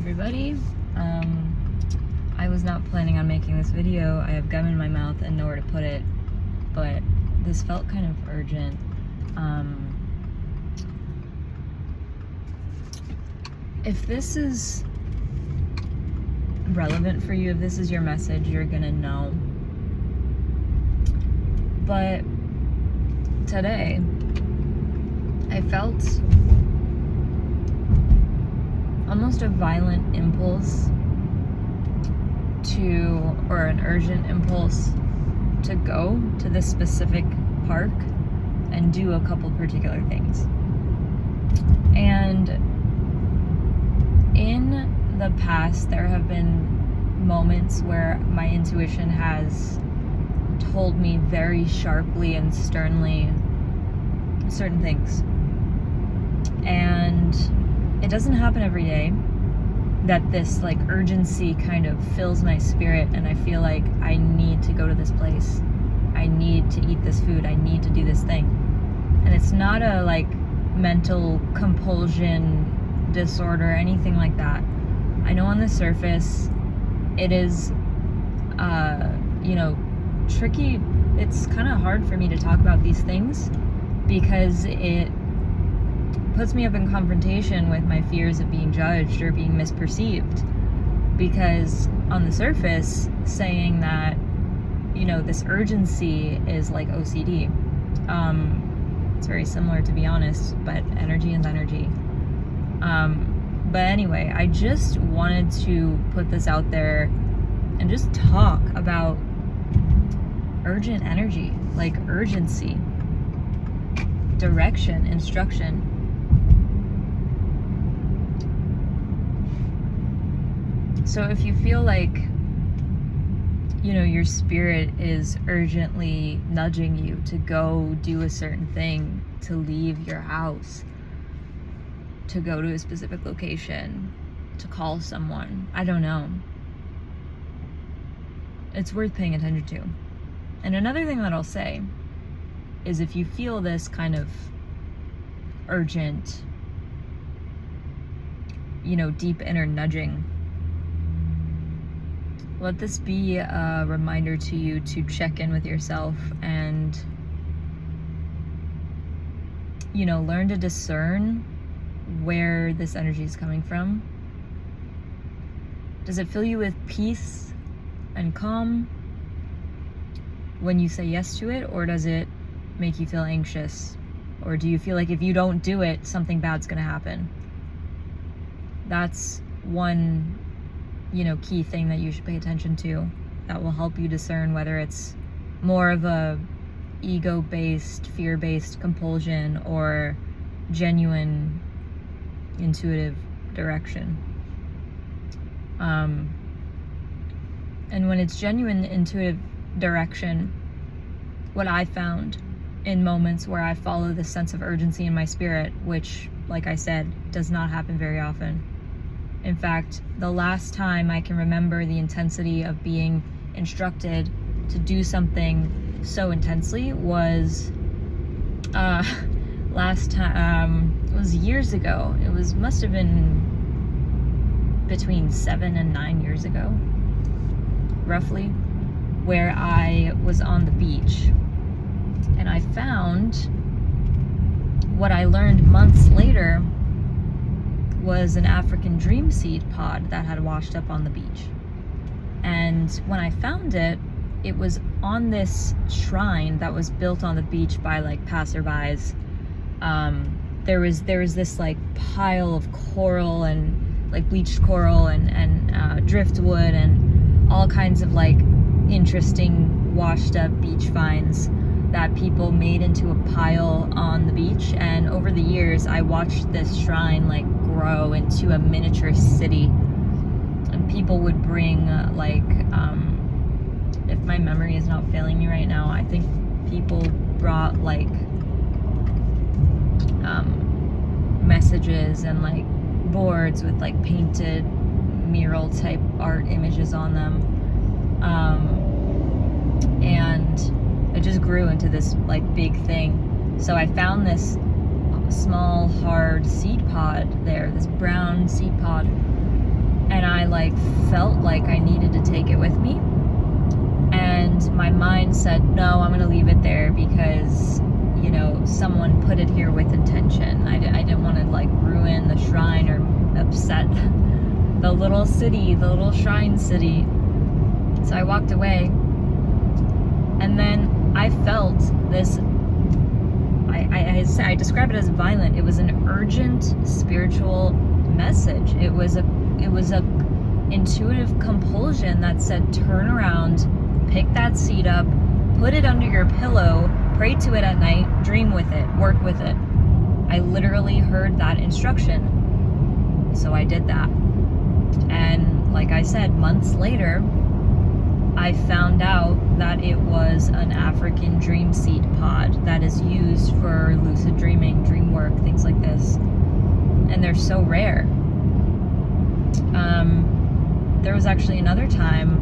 everybody. I was not planning on making this video. I have gum in my mouth and nowhere to put it, but this felt kind of urgent. If this is relevant for you, if this is your message, you're gonna know. But today, I felt almost a violent impulse or an urgent impulse to go to this specific park and do a couple particular things. And in the past, there have been moments where my intuition has told me very sharply and sternly certain things. And it doesn't happen every day that this like urgency kind of fills my spirit and I feel like I need to go to this place. I need to eat this food. I need to do this thing. And it's not a like mental compulsion disorder or anything like that. I know on the surface it is tricky. It's kind of hard for me to talk about these things because it puts me up in confrontation with my fears of being judged or being misperceived. Because on the surface, saying that, this urgency is like OCD. It's very similar, to be honest, but energy is energy. But anyway, I just wanted to put this out there and just talk about urgent energy, like urgency, direction, instruction. So if you feel like, your spirit is urgently nudging you to go do a certain thing, to leave your house, to go to a specific location, to call someone, I don't know, it's worth paying attention to. And another thing that I'll say is if you feel this kind of urgent, deep inner nudging, let this be a reminder to you to check in with yourself and, learn to discern where this energy is coming from. Does it fill you with peace and calm when you say yes to it, or does it make you feel anxious? Or do you feel like if you don't do it, something bad's gonna happen? That's one key thing that you should pay attention to that will help you discern whether it's more of a ego-based, fear-based compulsion or genuine intuitive direction. And when it's genuine intuitive direction, what I found in moments where I follow this sense of urgency in my spirit, which, like I said, does not happen very often. In fact, the last time I can remember the intensity of being instructed to do something so intensely was last time, it was years ago. Must have been between 7 and 9 years ago, roughly, where I was on the beach and I found what I learned months later was an African dream seed pod that had washed up on the beach. And when I found it, it was on this shrine that was built on the beach by like passerbys. There was this like pile of coral and like bleached coral and driftwood and all kinds of like interesting washed up beach finds that people made into a pile on the beach. And over the years, I watched this shrine like grow into a miniature city. And people would bring if my memory is not failing me right now, I think people brought like messages and like boards with like painted mural type art images on them. And it just grew into this like big thing. So I found this small hard seed pod there, this brown seed pod, and I like felt like I needed to take it with me, and my mind said, no, I'm gonna leave it there because, you know, someone put it here with intention. I didn't want to like ruin the shrine or upset the little city, the little shrine city. So I walked away, and then I felt this, I describe it as violent. It was an urgent spiritual message. It was a intuitive compulsion that said, turn around, pick that seed up, put it under your pillow, pray to it at night, dream with it, work with it. I literally heard that instruction. So I did that. And like I said, months later, I found out that it was an African dream seed pod that is used for lucid dreaming, dream work, things like this. And they're so rare. There was actually another time,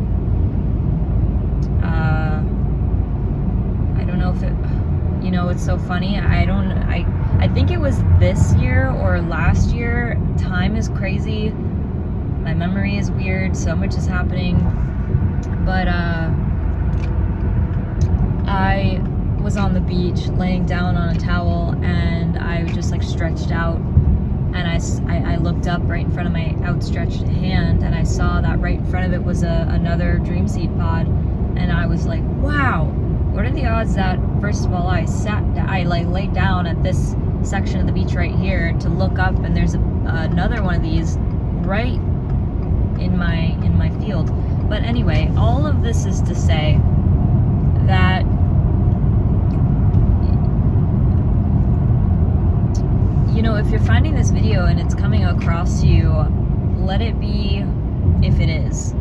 I don't know if it, you know, it's so funny. I think it was this year or last year. Time is crazy. My memory is weird. So much is happening. But I was on the beach laying down on a towel, and I just like stretched out, and I looked up right in front of my outstretched hand, and I saw that right in front of it was another dream seed pod, and I was like, wow, what are the odds that, first of all, I laid down at this section of the beach right here to look up, and there's another one of these right in my field. But anyway, all of this is to say that, you know, if you're finding this video and it's coming across to you, let it be, if it is,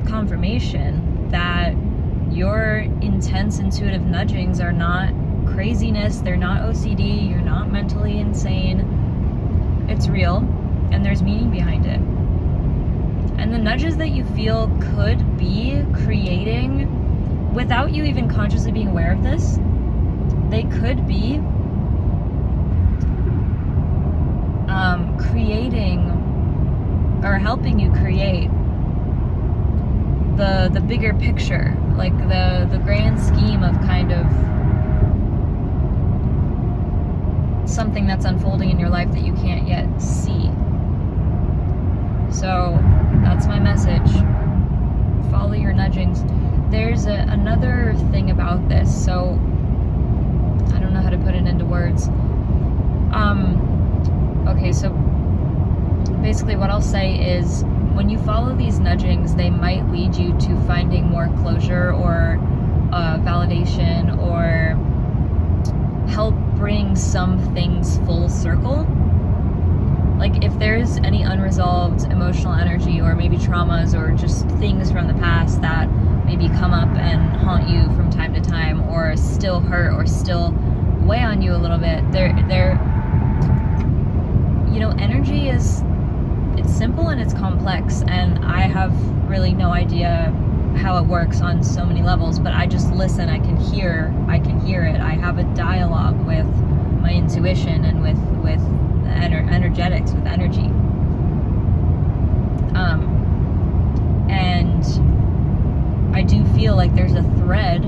confirmation that your intense intuitive nudgings are not craziness, they're not OCD, you're not mentally insane. It's real, and there's meaning behind it. And the nudges that you feel could be creating, without you even consciously being aware of this, they could be creating or helping you create the bigger picture, like the grand scheme of kind of something that's unfolding in your life that you can't yet see. So that's my message. Follow your nudgings. There's another thing about this, so I don't know how to put it into words. Okay, so basically what I'll say is, when you follow these nudgings, they might lead you to finding more closure or validation, or help bring some things full circle. Like if there's any unresolved emotional energy, or maybe traumas, or just things from the past that maybe come up and haunt you from time to time, or still hurt, or still weigh on you a little bit, they're you know, energy is, it's simple and it's complex, and I have really no idea how it works on so many levels, but I just listen. I can hear it. I have a dialogue with my intuition and with energetics, with energy. And I do feel like there's a thread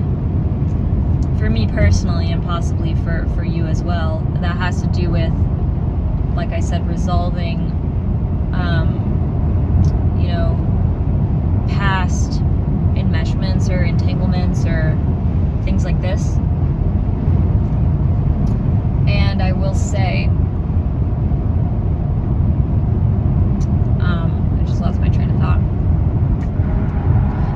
for me personally, and possibly for you as well, that has to do with, like I said, resolving you know, past enmeshments or entanglements or things like this. And I will say, I just lost my train of thought.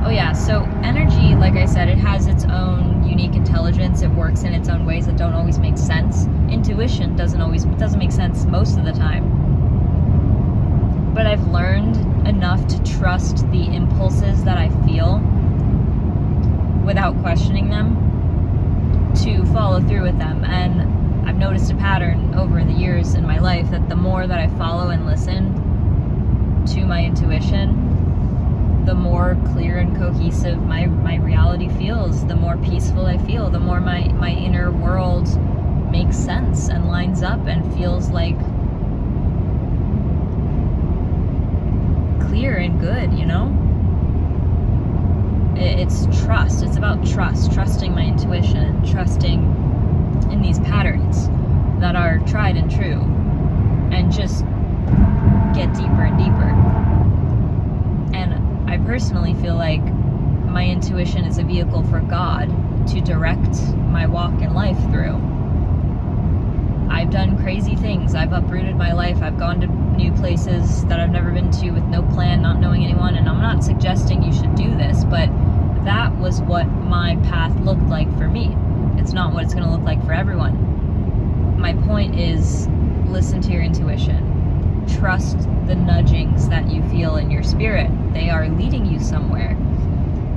Oh yeah, so energy, like I said, it has its own unique intelligence. It works in its own ways that don't always make sense. Intuition doesn't make sense most of the time. But I've learned enough to trust the impulses that I feel without questioning them, to follow through with them. And I've noticed a pattern over the years in my life that the more that I follow and listen to my intuition, the more clear and cohesive my reality feels, the more peaceful I feel, the more my inner world makes sense and lines up and feels like good, you know? It's trust. It's about trust. Trusting my intuition, trusting in these patterns that are tried and true, and just get deeper and deeper. And I personally feel like my intuition is a vehicle for God to direct my walk in life through. I've done crazy things. I've uprooted my life. I've gone to new places that I've never been to with no plan, not knowing anyone. And I'm not suggesting you should do this, but that was what my path looked like for me. It's not what it's going to look like for everyone. My point is, listen to your intuition. Trust the nudgings that you feel in your spirit. They are leading you somewhere.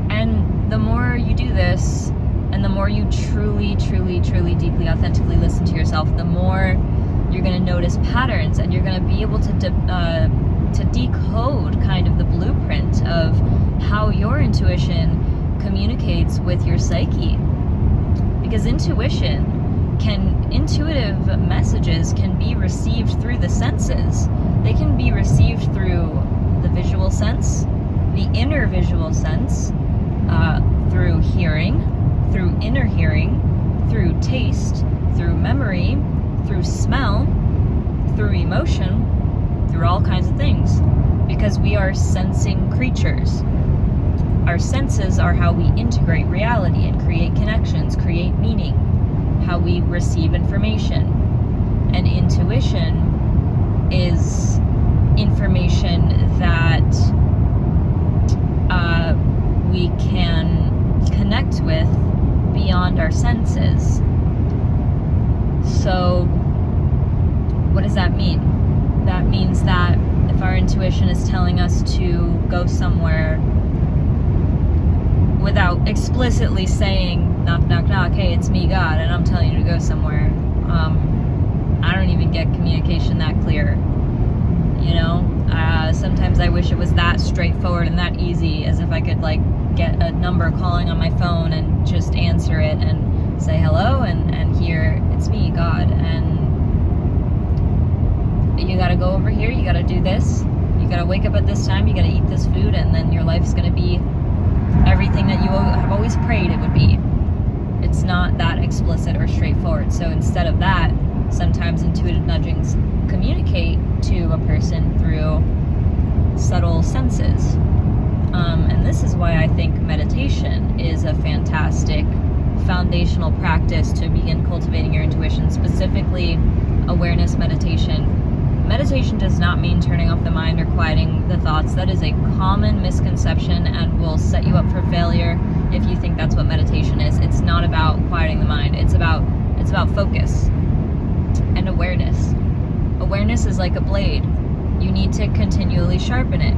And the more you do this, and the more you truly, deeply, authentically listen to yourself, the more you're going to notice patterns, and you're going to be able to decode kind of the blueprint of how your intuition communicates with your psyche. Because intuitive messages can be received through the senses. They can be received through the visual sense, the inner visual sense, through hearing, through inner hearing, through taste, through memory, through smell, through emotion, through all kinds of things. Because we are sensing creatures. Our senses are how we integrate reality and create connections, create meaning, how we receive information. And intuition is information that we can connect with beyond our senses. So what does that mean? That means that if our intuition is telling us to go somewhere without explicitly saying, knock, knock, knock, hey, it's me, God, and I'm telling you to go somewhere, I don't even get communication that clear, you know? Sometimes I wish it was that straightforward and that easy, as if I could like get a number calling on my phone and just answer it and say hello and hear, it's me, God, and you gotta go over here, you gotta do this, you gotta wake up at this time, you gotta eat this food, and then your life's gonna be everything that you have always prayed it would be. It's not that explicit or straightforward. So instead of that, sometimes intuitive nudgings communicate to a person through subtle senses. And this is why I think meditation is a fantastic foundational practice to begin cultivating your intuition, specifically awareness meditation. Meditation does not mean turning off the mind or quieting the thoughts. That is a common misconception and will set you up for failure if you think that's what meditation is. It's not about quieting the mind. It's about focus and awareness. Awareness is like a blade. You need to continually sharpen it,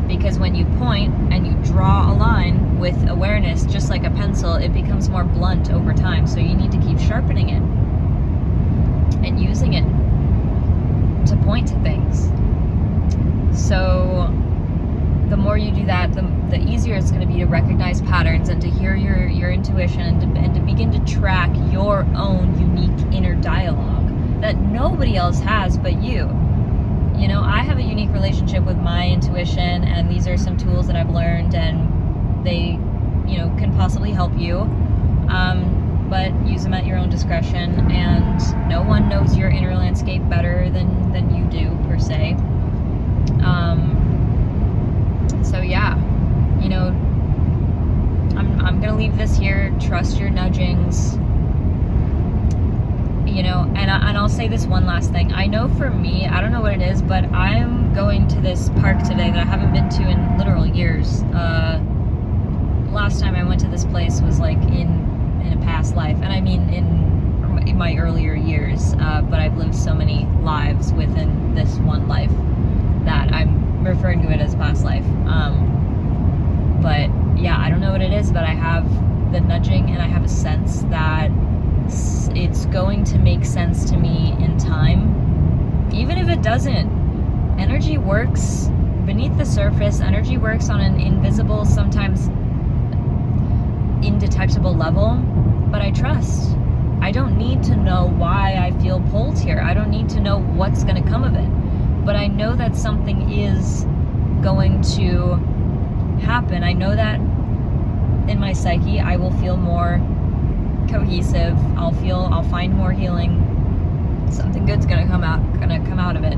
because when you point and you draw a line with awareness, just like a pencil, it becomes more blunt over time. So you need to keep sharpening it and using it to point to things. So the more you do that, the easier it's going to be to recognize patterns and to hear your intuition and to begin to track your own unique inner dialogue that nobody else has but you. You know, I have a unique relationship with my intuition, and these are some tools that I've learned, and they, you know, can possibly help you. But use them at your own discretion, and no one knows your inner landscape better than you do, per se. So yeah, you know, I'm gonna leave this here. Trust your nudgings. You know, and I'll say this one last thing. I know for me, I don't know what it is, but I'm going to this park today that I haven't been to in literal years. Last time I went to this place was like in a past life, and I mean in my earlier years, but I've lived so many lives within this one life that I'm referring to it as past life. But yeah, I don't know what it is, but I have the nudging, and I have a sense that it's going to make sense to me in time, even if it doesn't. Energy works beneath the surface. Energy works on an invisible, sometimes indetectable level, but I trust. I don't need to know why I feel pulled here. I don't need to know what's going to come of it, but I know that something is going to happen. I know that in my psyche I will feel more cohesive. I'll find more healing. Something good's gonna come out of it.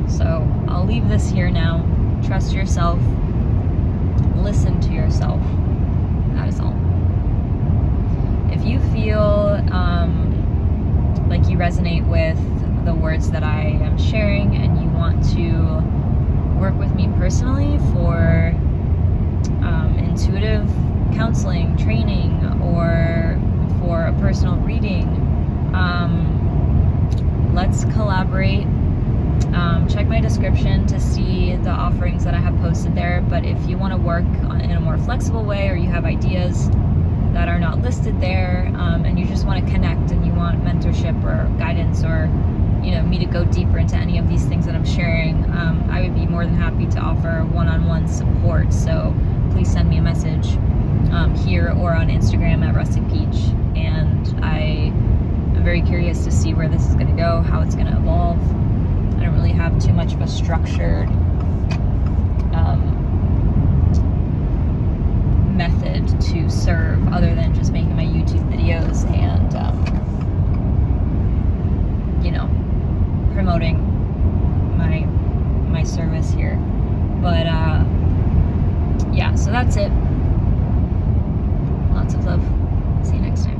So I'll leave this here now. Trust yourself. Listen to yourself. That is all. If you feel like you resonate with the words that I am sharing and you want to work with me personally for intuitive counseling, training, or for a personal reading, let's collaborate. Check my description to see the offerings that I have posted there. But if you want to work in a more flexible way, or you have ideas that are not listed there, and you just want to connect and you want mentorship or guidance, or me to go deeper into any of these things that I'm sharing, I would be more than happy to offer one-on-one support. So please send me a message here or on Instagram at Rustic Peach, and I am very curious to see where this is going to go, how it's going to evolve. I don't really have too much of a structured method to serve, other than just making my YouTube videos and promoting my service here. But yeah, so that's it. Lots of love. See you next time.